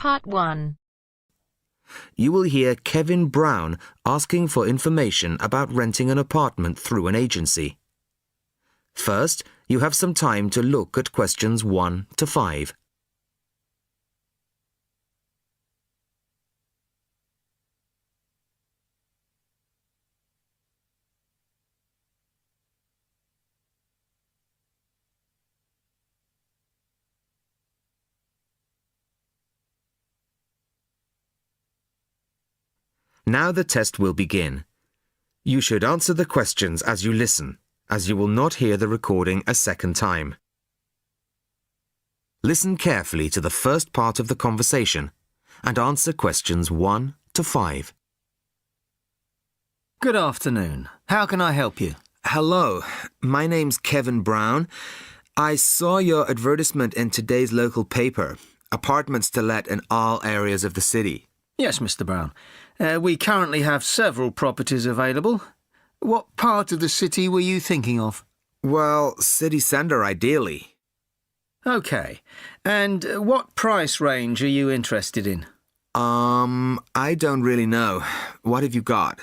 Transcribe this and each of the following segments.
Part 1. You will hear Kevin Brown asking for information about renting an apartment through an agency. First, you have some time to look at questions 1 to 5. Now the test will begin. You should answer the questions as you listen, as you will not hear the recording a second time. Listen carefully to the first part of the conversation and answer questions 1 to 5. Good afternoon. How can I help you? Hello, my name's Kevin Brown. I saw your advertisement in today's local paper, apartments to let in all areas of the city. Yes, Mr. Brown. We currently have several properties available. What part of the city were you thinking of? Well, city centre ideally. OK. And what price range are you interested in? I don't really know. What have you got?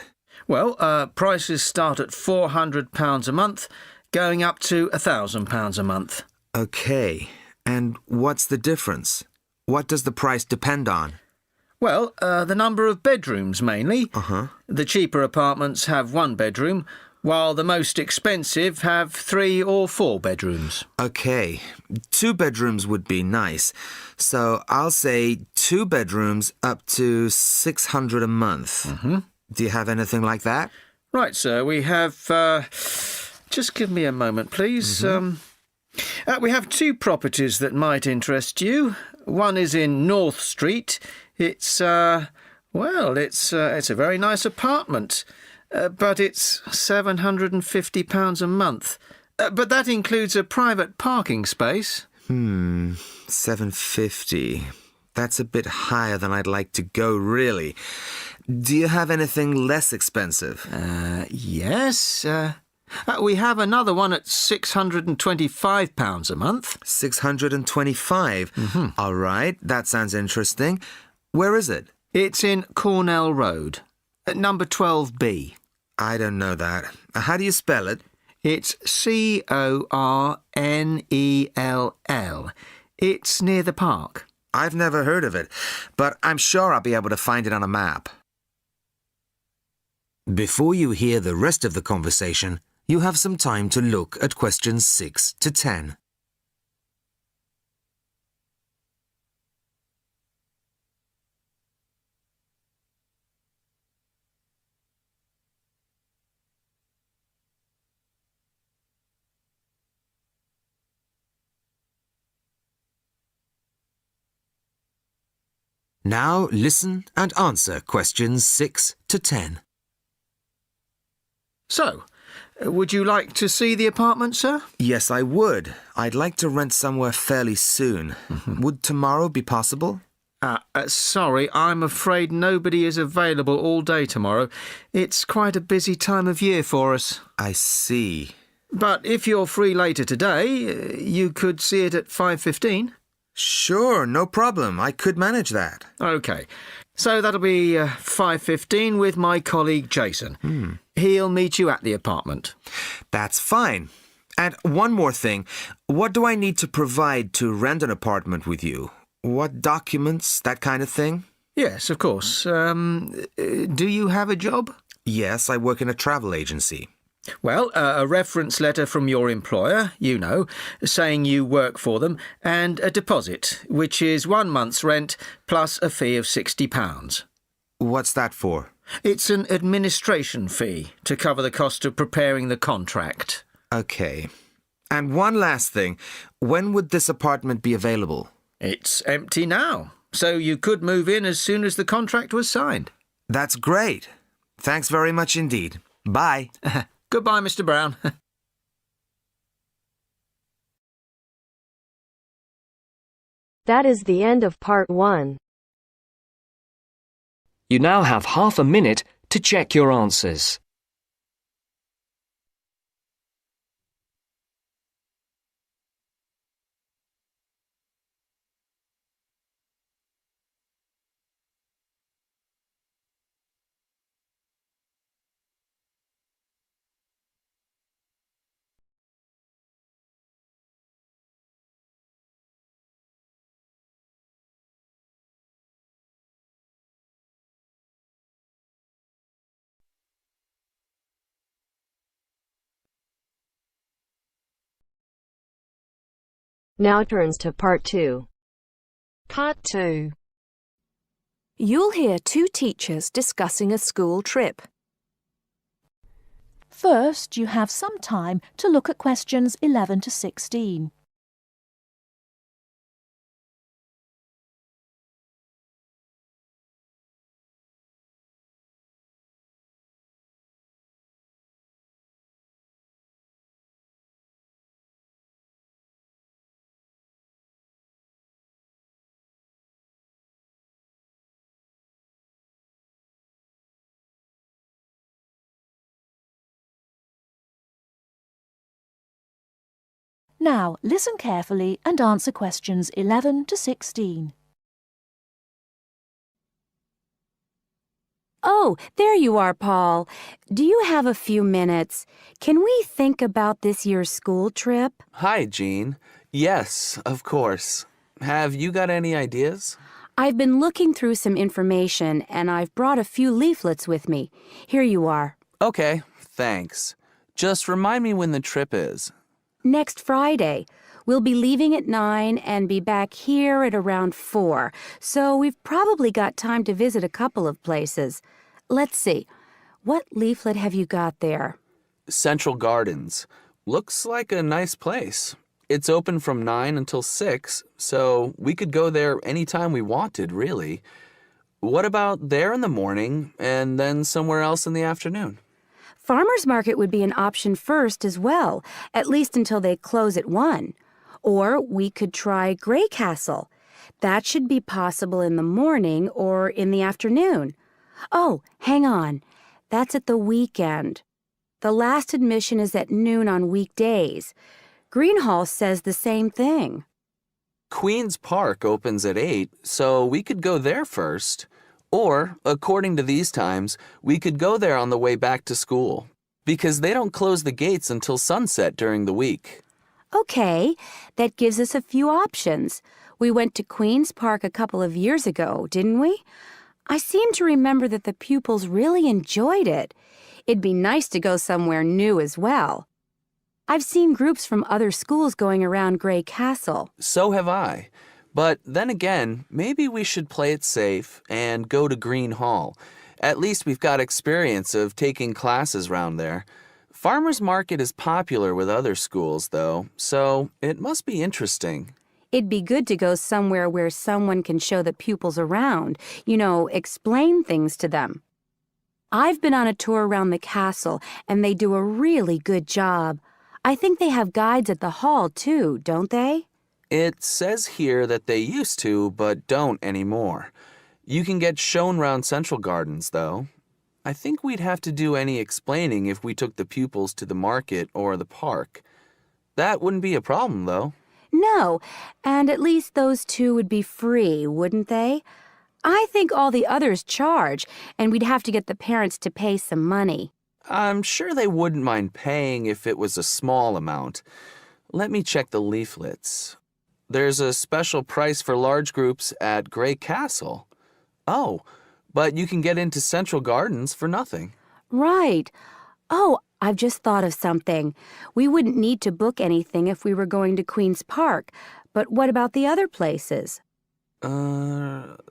Well, prices start at £400 a month, going up to £1,000 a month. OK. And what's the difference? What does the price depend on? Well, the number of bedrooms mainly. Uh-huh. The cheaper apartments have 1 bedroom, while the most expensive have 3 or 4 bedrooms. OK. 2 bedrooms would be nice. So I'll say 2 bedrooms up to $600 a month. Mm-hmm. Do you have anything like that? Right, sir. We have... just give me a moment, please. Mm-hmm. We have 2 properties that might interest you. One is in North Street. It's a very nice apartment, but it's £750 a month. But that includes a private parking space. $750. That's a bit higher than I'd like to go, really. Do you have anything less expensive? Yes. We have another one at £625 a month. $625? Mm-hmm. All right, that sounds interesting. Where is it? It's in Cornell Road, at number 12B. I don't know that. How do you spell it? It's Cornell. It's near the park. I've never heard of it, but I'm sure I'll be able to find it on a map. Before you hear the rest of the conversation, you have some time to look at questions 6 to 10. Now listen and answer questions 6 to 10. So, would you like to see the apartment, sir? Yes, I would. I'd like to rent somewhere fairly soon. Would tomorrow be possible? Sorry, I'm afraid nobody is available all day tomorrow. It's quite a busy time of year for us. I see. But if you're free later today, you could see it at 5:15. Sure, no problem. I could manage that. OK. So that'll be 5:15 with my colleague Jason. He'll meet you at the apartment. That's fine. And one more thing. What do I need to provide to rent an apartment with you? What documents, that kind of thing? Yes, of course. Do you have a job? Yes, I work in a travel agency. Well, a reference letter from your employer, saying you work for them, and a deposit, which is 1 month's rent plus a fee of £60. What's that for? It's an administration fee to cover the cost of preparing the contract. OK. And one last thing. When would this apartment be available? It's empty now, so you could move in as soon as the contract was signed. That's great. Thanks very much indeed. Bye. Goodbye, Mr. Brown. That is the end of Part 1. You now have half a minute to check your answers. Now turns to Part 2. Part 2. You'll hear two teachers discussing a school trip. First, you have some time to look at questions 11 to 16. Now, listen carefully and answer questions 11 to 16. Oh, there you are, Paul. Do you have a few minutes? Can we think about this year's school trip? Hi, Jean. Yes, of course. Have you got any ideas? I've been looking through some information, and I've brought a few leaflets with me. Here you are. Okay, thanks. Just remind me when the trip is. Next Friday. We'll be leaving at 9 and be back here at around 4, so we've probably got time to visit a couple of places. Let's see. What leaflet have you got there? Central Gardens. Looks like a nice place. It's open from 9 until 6, so we could go there anytime we wanted, really. What about there in the morning and then somewhere else in the afternoon? Farmer's Market would be an option first as well, at least until they close at 1. Or we could try Grey Castle. That should be possible in the morning or in the afternoon. Oh, hang on. That's at the weekend. The last admission is at noon on weekdays. Greenhall says the same thing. Queen's Park opens at 8, so we could go there first. Or, according to these times, we could go there on the way back to school, because they don't close the gates until sunset during the week. Okay, that gives us a few options. We went to Queen's Park a couple of years ago, didn't we? I seem to remember that the pupils really enjoyed it. It'd be nice to go somewhere new as well. I've seen groups from other schools going around Grey Castle. So have I. But then again, maybe we should play it safe and go to Green Hall. At least we've got experience of taking classes round there. Farmer's Market is popular with other schools, though, so it must be interesting. It'd be good to go somewhere where someone can show the pupils around, explain things to them. I've been on a tour around the castle, and they do a really good job. I think they have guides at the hall, too, don't they? It says here that they used to, but don't anymore. You can get shown round Central Gardens, though. I think we'd have to do any explaining if we took the pupils to the market or the park. That wouldn't be a problem, though. No, and at least those two would be free, wouldn't they? I think all the others charge, and we'd have to get the parents to pay some money. I'm sure they wouldn't mind paying if it was a small amount. Let me check the leaflets. There's a special price for large groups at Grey Castle. Oh, but you can get into Central Gardens for nothing. Right. Oh, I've just thought of something. We wouldn't need to book anything if we were going to Queen's Park, but what about the other places?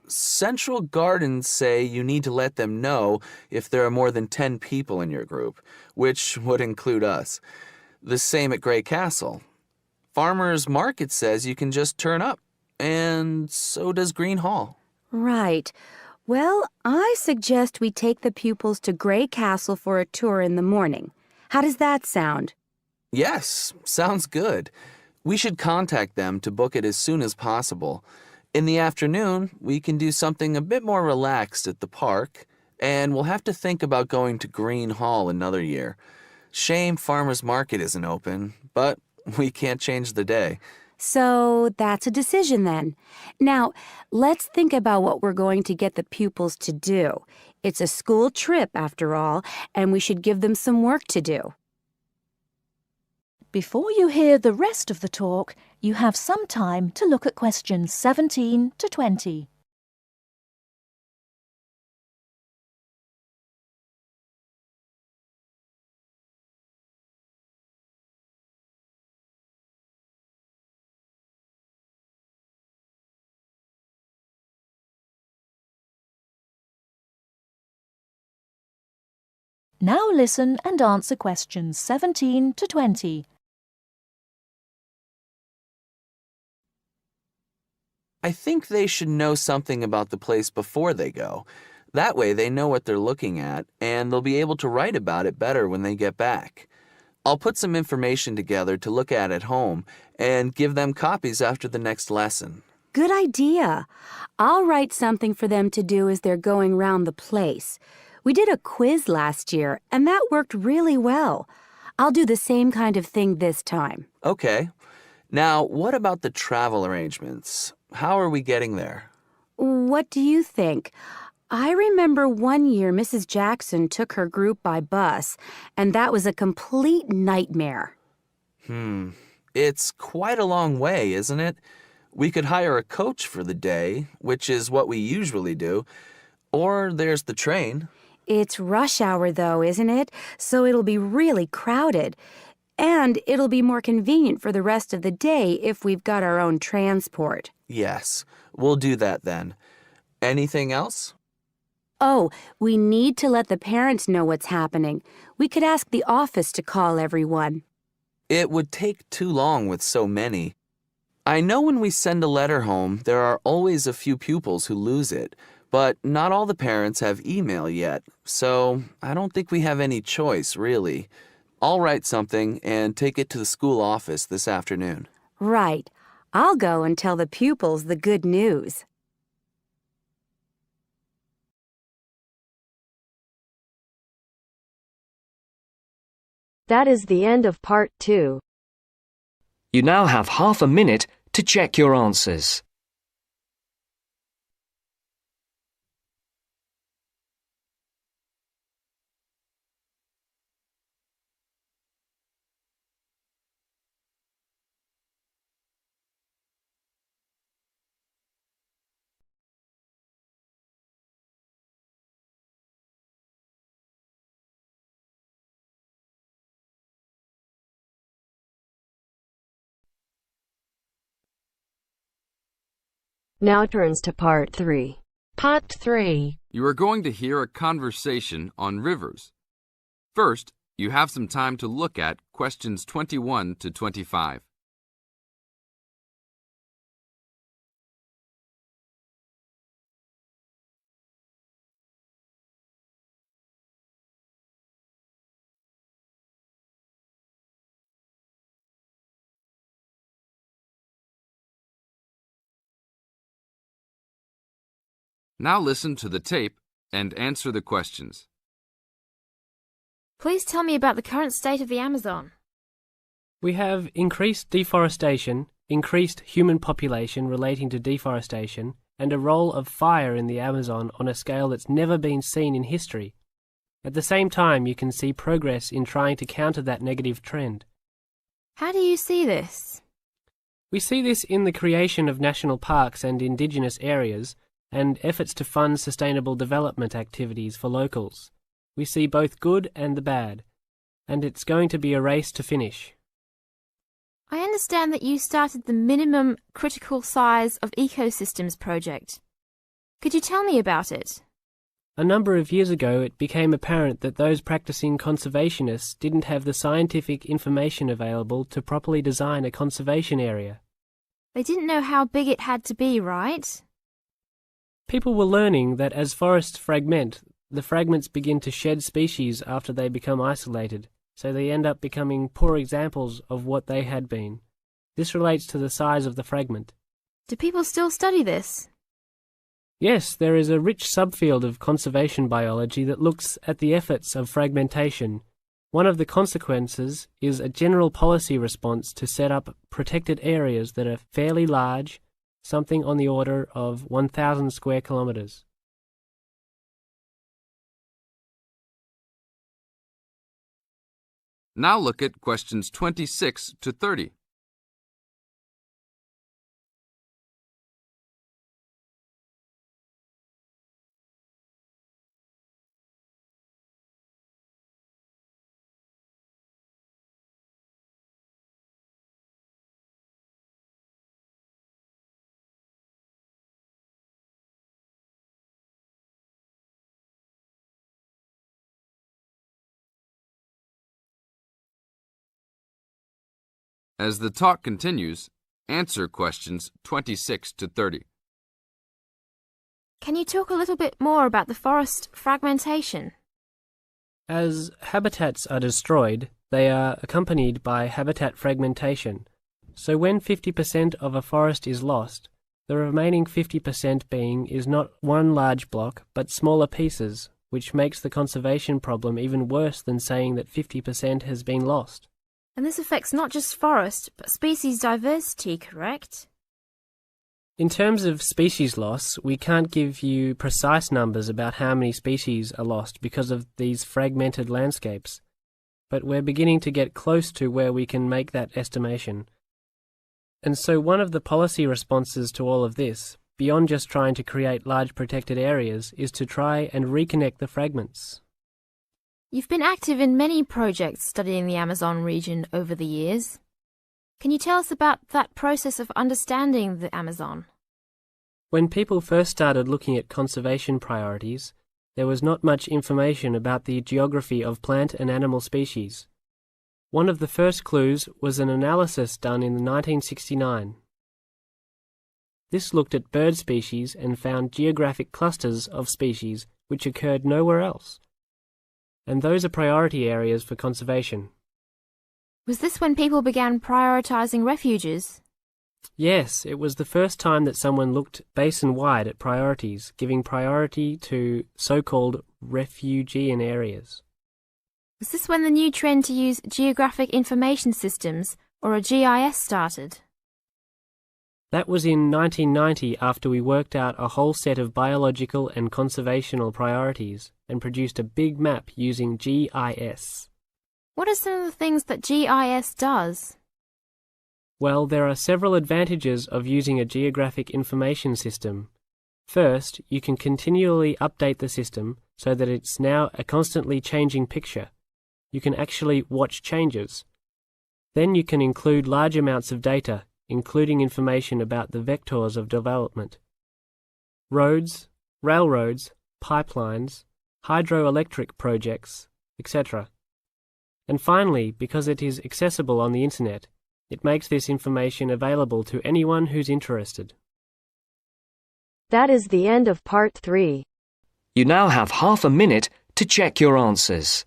Central Gardens say you need to let them know if there are more than 10 people in your group, which would include us. The same at Grey Castle. Farmer's Market says you can just turn up, and so does Green Hall. Right. Well, I suggest we take the pupils to Grey Castle for a tour in the morning. How does that sound? Yes, sounds good. We should contact them to book it as soon as possible. In the afternoon, we can do something a bit more relaxed at the park, and we'll have to think about going to Green Hall another year. Shame Farmer's Market isn't open, but we can't change the day. So that's a decision then. Now, let's think about what we're going to get the pupils to do. It's a school trip, after all, and we should give them some work to do. Before you hear the rest of the talk, you have some time to look at questions 17 to 20. Now listen and answer questions 17 to 20. I think they should know something about the place before they go. That way they know what they're looking at, and they'll be able to write about it better when they get back. I'll put some information together to look at home and give them copies after the next lesson. Good idea. I'll write something for them to do as they're going round the place. We did a quiz last year, and that worked really well. I'll do the same kind of thing this time. Okay. Now, what about the travel arrangements? How are we getting there? What do you think? I remember one year Mrs. Jackson took her group by bus, and that was a complete nightmare. It's quite a long way, isn't it? We could hire a coach for the day, which is what we usually do, or there's the train. It's rush hour, though, isn't it? So it'll be really crowded. And it'll be more convenient for the rest of the day if we've got our own transport. Yes, we'll do that then. Anything else? Oh, we need to let the parents know what's happening. We could ask the office to call everyone. It would take too long with so many. I know when we send a letter home, there are always a few pupils who lose it, but not all the parents have email yet, so I don't think we have any choice, really. I'll write something and take it to the school office this afternoon. Right. I'll go and tell the pupils the good news. That is the end of part 2. You now have half a minute to check your answers. Now turns to part 3. Part 3. You are going to hear a conversation on rivers. First, you have some time to look at questions 21 to 25. Now listen to the tape and answer the questions. Please tell me about the current state of the Amazon. We have increased deforestation, increased human population relating to deforestation, and a role of fire in the Amazon on a scale that's never been seen in history. At the same time, you can see progress in trying to counter that negative trend. How do you see this? We see this in the creation of national parks and indigenous areas, and efforts to fund sustainable development activities for locals. We see both good and the bad, and it's going to be a race to finish. I understand that you started the Minimum Critical Size of Ecosystems project. Could you tell me about it? A number of years ago, it became apparent that those practicing conservationists didn't have the scientific information available to properly design a conservation area. They didn't know how big it had to be, right? People were learning that as forests fragment, the fragments begin to shed species after they become isolated, so they end up becoming poor examples of what they had been. This relates to the size of the fragment. Do people still study this? Yes, there is a rich subfield of conservation biology that looks at the efforts of fragmentation. One of the consequences is a general policy response to set up protected areas that are fairly large, something on the order of 1,000 square kilometres. Now look at questions 26 to 30. As the talk continues, answer questions 26 to 30. Can you talk a little bit more about the forest fragmentation? As habitats are destroyed, they are accompanied by habitat fragmentation. So when 50% of a forest is lost, the remaining 50% being is not one large block, but smaller pieces, which makes the conservation problem even worse than saying that 50% has been lost. And this affects not just forest, but species diversity, correct? In terms of species loss, we can't give you precise numbers about how many species are lost because of these fragmented landscapes, but we're beginning to get close to where we can make that estimation. And so one of the policy responses to all of this, beyond just trying to create large protected areas, is to try and reconnect the fragments. You've been active in many projects studying the Amazon region over the years. Can you tell us about that process of understanding the Amazon? When people first started looking at conservation priorities, there was not much information about the geography of plant and animal species. One of the first clues was an analysis done in 1969. This looked at bird species and found geographic clusters of species which occurred nowhere else. And those are priority areas for conservation. Was this when people began prioritizing refuges? Yes, it was the first time that someone looked basin-wide at priorities, giving priority to so-called refugean areas. Was this when the new trend to use geographic information systems, or a GIS, started? That was in 1990 after we worked out a whole set of biological and conservational priorities and produced a big map using GIS. What are some of the things that GIS does? Well, there are several advantages of using a geographic information system. First, you can continually update the system so that it's now a constantly changing picture. You can actually watch changes. Then you can include large amounts of data, including information about the vectors of development. Roads, railroads, pipelines, hydroelectric projects, etc. And finally, because it is accessible on the internet, it makes this information available to anyone who's interested. That is the end of part 3. You now have half a minute to check your answers.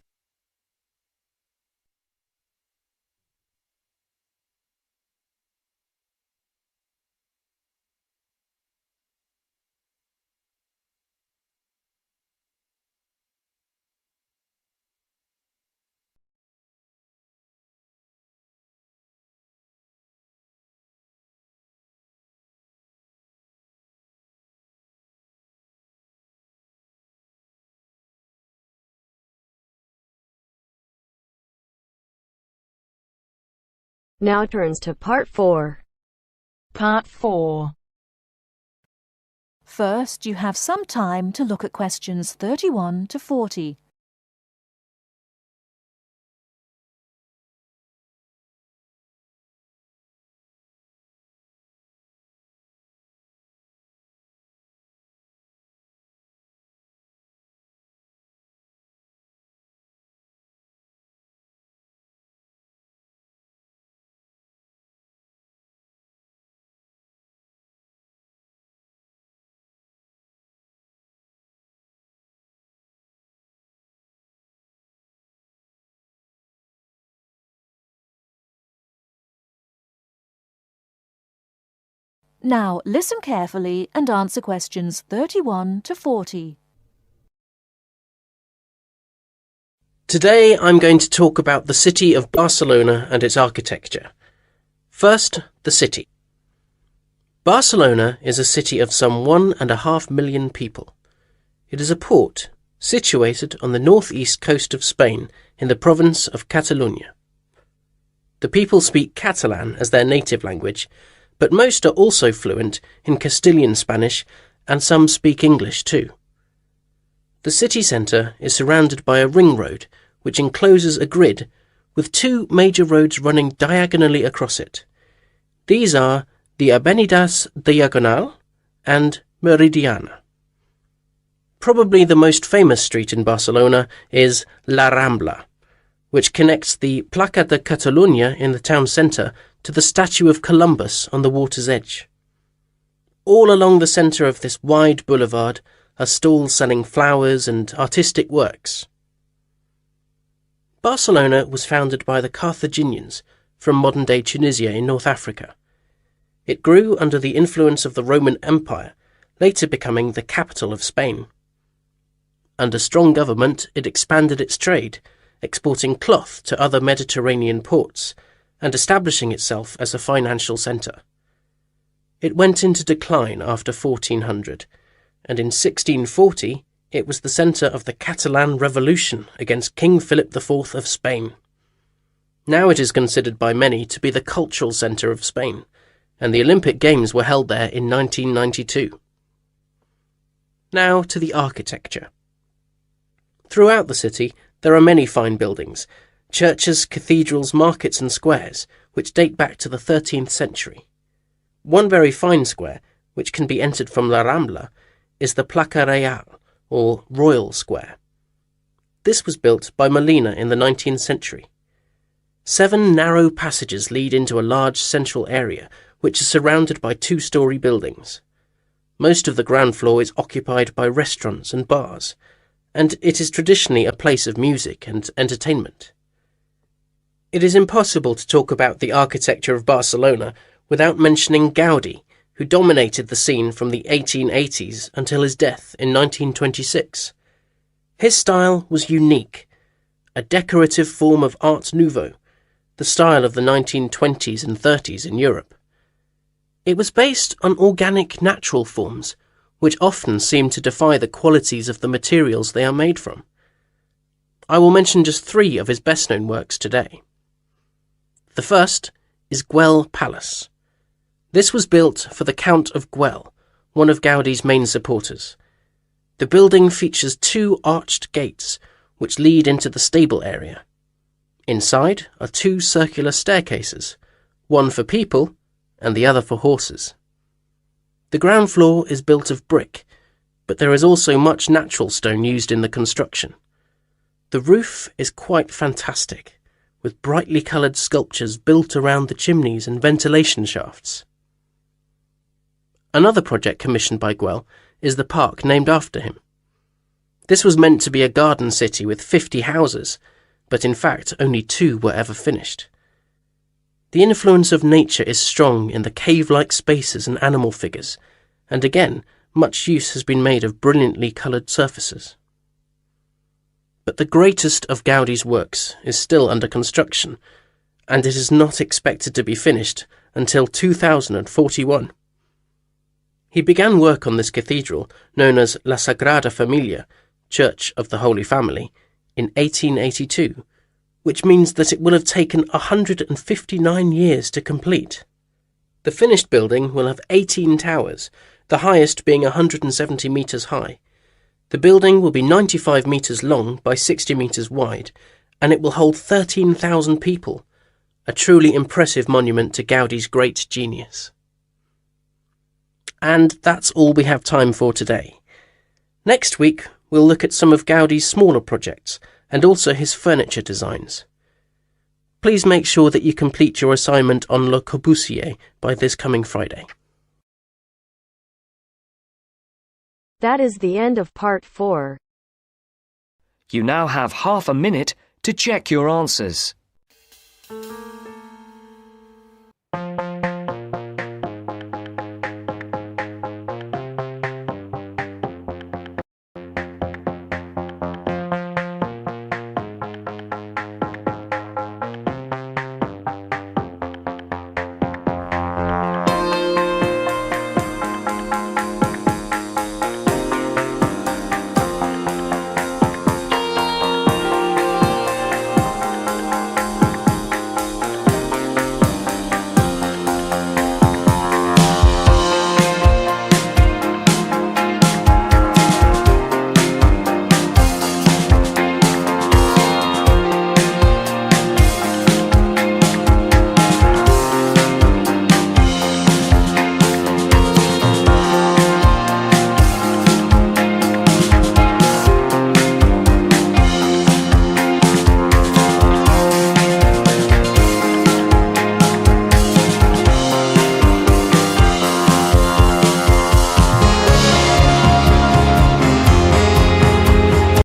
Now turns to part 4. Part 4. First, you have some time to look at questions 31 to 40. Now listen carefully and answer questions 31 to 40. Today I'm going to talk about the city of Barcelona and its architecture. First, the city. Barcelona is a city of some 1.5 million people. It is a port situated on the northeast coast of Spain in the province of Catalonia. The people speak Catalan as their native language, but most are also fluent in Castilian Spanish and some speak English too. The city centre is surrounded by a ring road which encloses a grid with 2 major roads running diagonally across it. These are the Avenidas Diagonal and Meridiana. Probably the most famous street in Barcelona is La Rambla, which connects the Placa de Catalunya in the town centre to the statue of Columbus on the water's edge. All along the centre of this wide boulevard are stalls selling flowers and artistic works. Barcelona was founded by the Carthaginians from modern-day Tunisia in North Africa. It grew under the influence of the Roman Empire, later becoming the capital of Spain. Under strong government, it expanded its trade, exporting cloth to other Mediterranean ports and establishing itself as a financial centre. It went into decline after 1400, and in 1640 it was the centre of the Catalan Revolution against King Philip IV of Spain. Now it is considered by many to be the cultural centre of Spain, and the Olympic Games were held there in 1992. Now to the architecture. Throughout the city there are many fine buildings, churches, cathedrals, markets and squares, which date back to the 13th century. One very fine square, which can be entered from La Rambla, is the Placa Real, or Royal Square. This was built by Molina in the 19th century. 7 narrow passages lead into a large central area, which is surrounded by 2-storey buildings. Most of the ground floor is occupied by restaurants and bars, and it is traditionally a place of music and entertainment. It is impossible to talk about the architecture of Barcelona without mentioning Gaudí, who dominated the scene from the 1880s until his death in 1926. His style was unique, a decorative form of Art Nouveau, the style of the 1920s and 30s in Europe. It was based on organic natural forms, which often seem to defy the qualities of the materials they are made from. I will mention just 3 of his best-known works today. The first is Güell Palace. This was built for the Count of Güell, one of Gaudí's main supporters. The building features 2 arched gates, which lead into the stable area. Inside are 2 circular staircases, one for people and the other for horses. The ground floor is built of brick, but there is also much natural stone used in the construction. The roof is quite fantastic, with brightly coloured sculptures built around the chimneys and ventilation shafts. Another project commissioned by Güell is the park named after him. This was meant to be a garden city with 50 houses, but in fact only 2 were ever finished. The influence of nature is strong in the cave-like spaces and animal figures, and again, much use has been made of brilliantly coloured surfaces. But the greatest of Gaudí's works is still under construction, and it is not expected to be finished until 2041. He began work on this cathedral, known as La Sagrada Familia, Church of the Holy Family, in 1882, which means that it will have taken 159 years to complete. The finished building will have 18 towers, the highest being 170 metres high. The building will be 95 metres long by 60 metres wide, and it will hold 13,000 people, a truly impressive monument to Gaudí's great genius. And that's all we have time for today. Next week, we'll look at some of Gaudí's smaller projects, and also his furniture designs. Please make sure that you complete your assignment on Le Corbusier by this coming Friday. That is the end of part 4. You now have half a minute to check your answers.